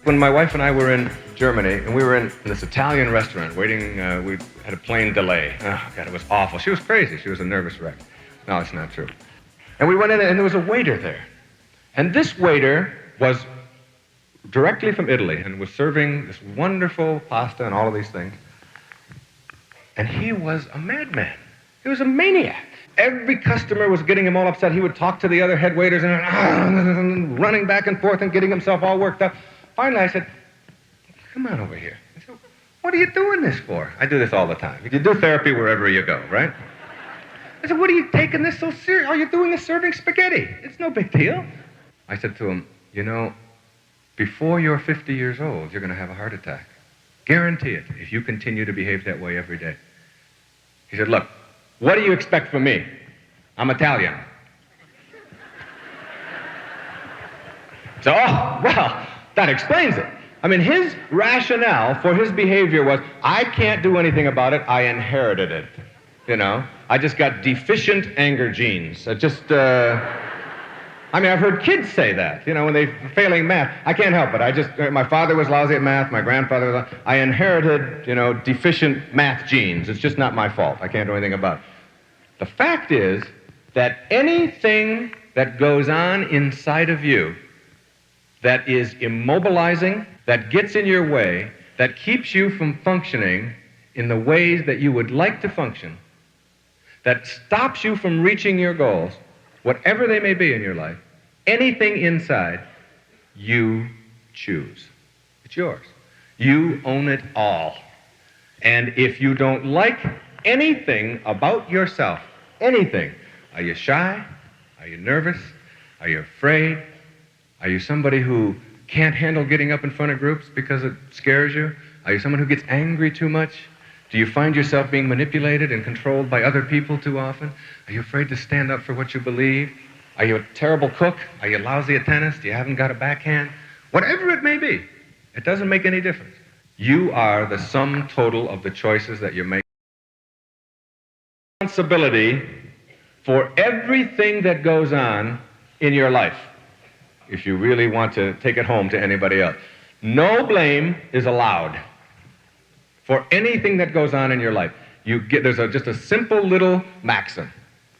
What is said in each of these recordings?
When my wife and I were in Germany, and we were in this Italian restaurant waiting, we had a plane delay. Oh, God, it was awful. She was crazy. She was a nervous wreck. No, it's not true. And we went in, and there was a waiter there. And this waiter was directly from Italy and was serving this wonderful pasta and all of these things. And he was a madman. He was a maniac. Every customer was getting him all upset. He would talk to the other head waiters and running back and forth and getting himself all worked up. Finally, I said, come on over here. I said, what are you doing this for? I do this all the time. You do therapy wherever you go, right? I said, what are you taking this so serious? All you're doing is serving spaghetti. It's no big deal. I said to him, you know, before you're 50 years old, you're going to have a heart attack. Guarantee it, if you continue to behave that way every day. He said, look, what do you expect from me? I'm Italian. So, oh, well, that explains it. I mean, his rationale for his behavior was, I can't do anything about it, I inherited it. You know, I just got deficient anger genes. I mean, I've heard kids say that, you know, when they're failing math. I can't help it. My father was lousy at math, my grandfather was lousy. I inherited, you know, deficient math genes. It's just not my fault. I can't do anything about it. The fact is that anything that goes on inside of you that is immobilizing, that gets in your way, that keeps you from functioning in the ways that you would like to function, that stops you from reaching your goals, whatever they may be in your life, anything inside, you choose. It's yours. You own it all. And if you don't like anything about yourself, anything, are you shy? Are you nervous? Are you afraid? Are you somebody who can't handle getting up in front of groups because it scares you? Are you someone who gets angry too much? Do you find yourself being manipulated and controlled by other people too often? Are you afraid to stand up for what you believe? Are you a terrible cook? Are you lousy at tennis? You haven't got a backhand? Whatever it may be, it doesn't make any difference. You are the sum total of the choices that you make. Responsibility for everything that goes on in your life, if you really want to take it home to anybody else. No blame is allowed for anything that goes on in your life. There's just a simple little maxim.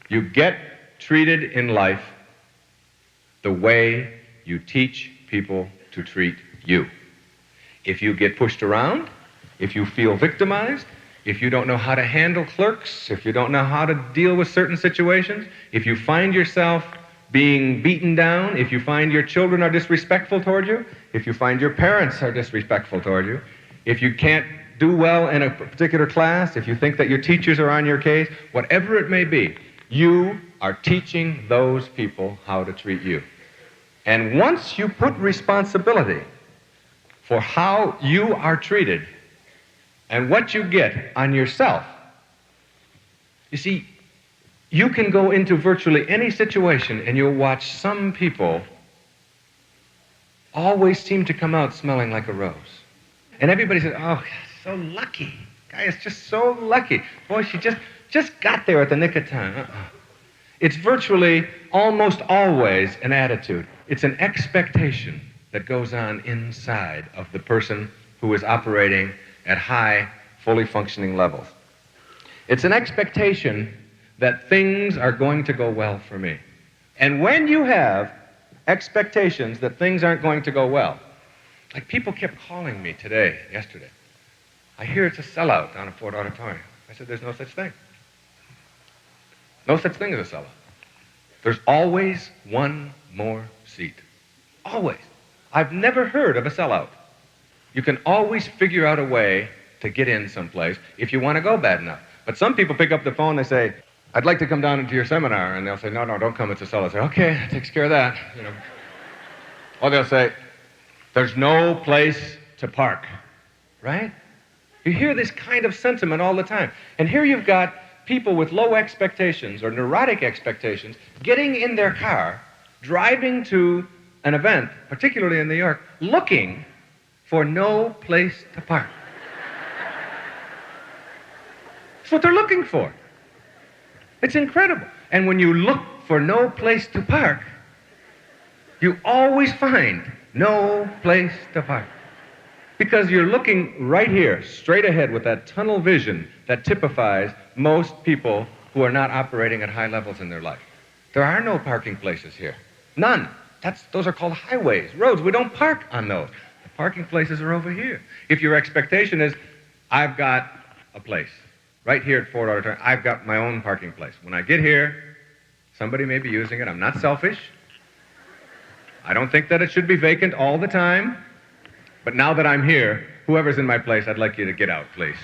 You get treated in life the way you teach people to treat you. If you get pushed around, if you feel victimized, if you don't know how to handle clerks, if you don't know how to deal with certain situations, if you find yourself being beaten down, if you find your children are disrespectful toward you, if you find your parents are disrespectful toward you, if you can't do well in a particular class, if you think that your teachers are on your case, whatever it may be, you are teaching those people how to treat you. And once you put responsibility for how you are treated and what you get on yourself, you see, you can go into virtually any situation and you'll watch some people always seem to come out smelling like a rose. And everybody says, oh, so lucky. Guy is just so lucky. Boy, she just got there at the nick of time. It's virtually almost always an attitude. It's an expectation that goes on inside of the person who is operating at high, fully functioning levels. It's an expectation that things are going to go well for me. And when you have expectations that things aren't going to go well, like people kept calling me yesterday. I hear it's a sellout down at Ford Auditorium. I said, there's no such thing. No such thing as a sellout. There's always one more seat. Always. I've never heard of a sellout. You can always figure out a way to get in someplace if you want to go bad enough. But some people pick up the phone, they say, I'd like to come down into your seminar. And they'll say, no, don't come, it's a sellout. I say, okay, that takes care of that. You know. Or they'll say, there's no place to park. Right? You hear this kind of sentiment all the time. And here you've got people with low expectations or neurotic expectations getting in their car, driving to an event, particularly in New York, looking for no place to park. That's what they're looking for. It's incredible. And when you look for no place to park, You always find no place to park. Because you're looking right here, straight ahead with that tunnel vision that typifies most people who are not operating at high levels in their life. There are no parking places here. None. Those are called highways, roads. We don't park on those. The parking places are over here. If your expectation is, I've got a place right here at Ford Auditorium, I've got my own parking place. When I get here, somebody may be using it. I'm not selfish. I don't think that it should be vacant all the time. But now that I'm here, whoever's in my place, I'd like you to get out, please.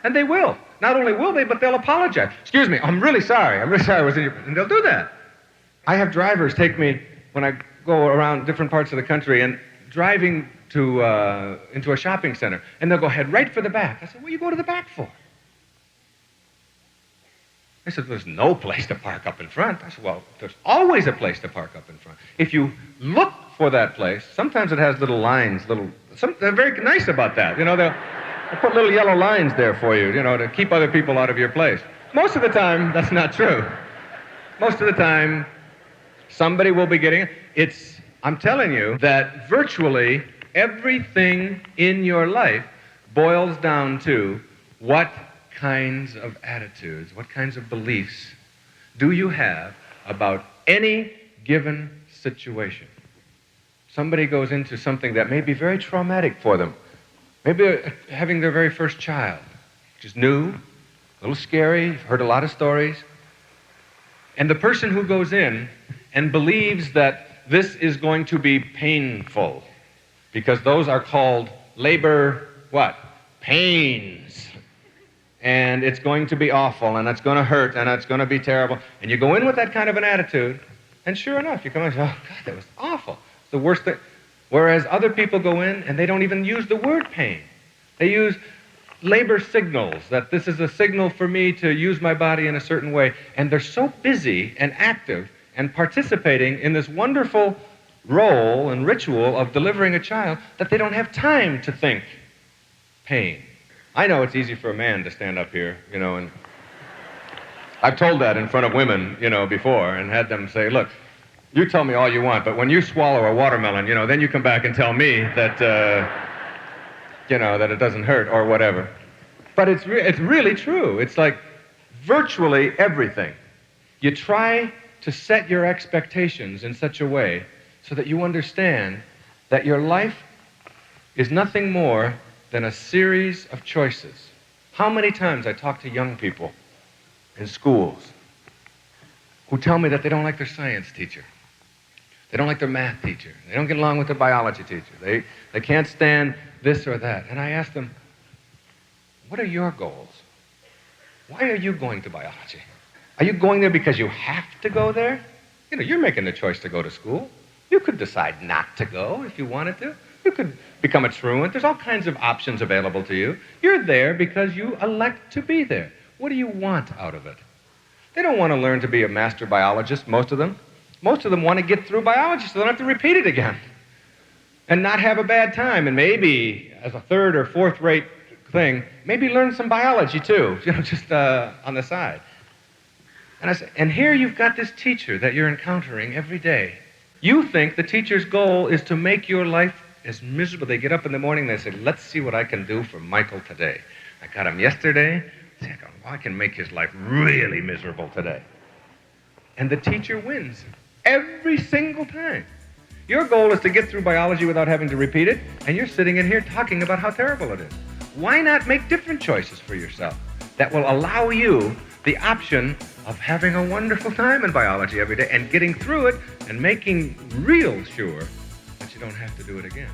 And they will. Not only will they, but they'll apologize. Excuse me, I'm really sorry. I'm really sorry I was in your... And they'll do that. I have drivers take me when I go around different parts of the country and driving into a shopping center, and they'll go, head right for the back. I said, what do you go to the back for? They said, there's no place to park up in front. I said, well, there's always a place to park up in front. If you look for that place, sometimes it has little lines, they're very nice about that. You know, they'll put little yellow lines there for you, to keep other people out of your place. Most of the time, that's not true. Most of the time, somebody will be getting it. I'm telling you that virtually everything in your life boils down to what kinds of attitudes, what kinds of beliefs do you have about any given situation? Somebody goes into something that may be very traumatic for them. Maybe having their very first child, which is new, a little scary, you've heard a lot of stories. And the person who goes in and believes that this is going to be painful, because those are called labor, what? Pains. And it's going to be awful, and it's going to hurt, and it's going to be terrible. And you go in with that kind of an attitude, and sure enough, you come in and say, oh, God, that was awful. It's the worst thing. Whereas other people go in, and they don't even use the word pain. They use labor signals, that this is a signal for me to use my body in a certain way. And they're so busy and active and participating in this wonderful role and ritual of delivering a child that they don't have time to think pain. I know it's easy for a man to stand up here, and I've told that in front of women, before, and had them say, look, you tell me all you want, but when you swallow a watermelon, then you come back and tell me that, that it doesn't hurt or whatever. But it's really true. It's like virtually everything. You try to set your expectations in such a way so that you understand that your life is nothing more than a series of choices. How many times I talk to young people in schools who tell me that they don't like their science teacher. They don't like their math teacher. They don't get along with their biology teacher. They can't stand this or that. And I ask them, what are your goals? Why are you going to biology? Are you going there because you have to go there? You're making the choice to go to school. You could decide not to go if you wanted to. You could become a truant. There's all kinds of options available to you. You're there because you elect to be there. What do you want out of it? They don't want to learn to be a master biologist, most of them. Most of them want to get through biology so they don't have to repeat it again and not have a bad time. And maybe, as a third or fourth rate thing, maybe learn some biology too, just on the side. And I say, and here you've got this teacher that you're encountering every day. You think the teacher's goal is to make your life as miserable. They get up in the morning and they say, let's see what I can do for Michael today. I got him yesterday. I can make his life really miserable today. And the teacher wins every single time. Your goal is to get through biology without having to repeat it, and you're sitting in here talking about how terrible it is. Why not make different choices for yourself that will allow you the option of having a wonderful time in biology every day and getting through it and making real sure that you don't have to do it again?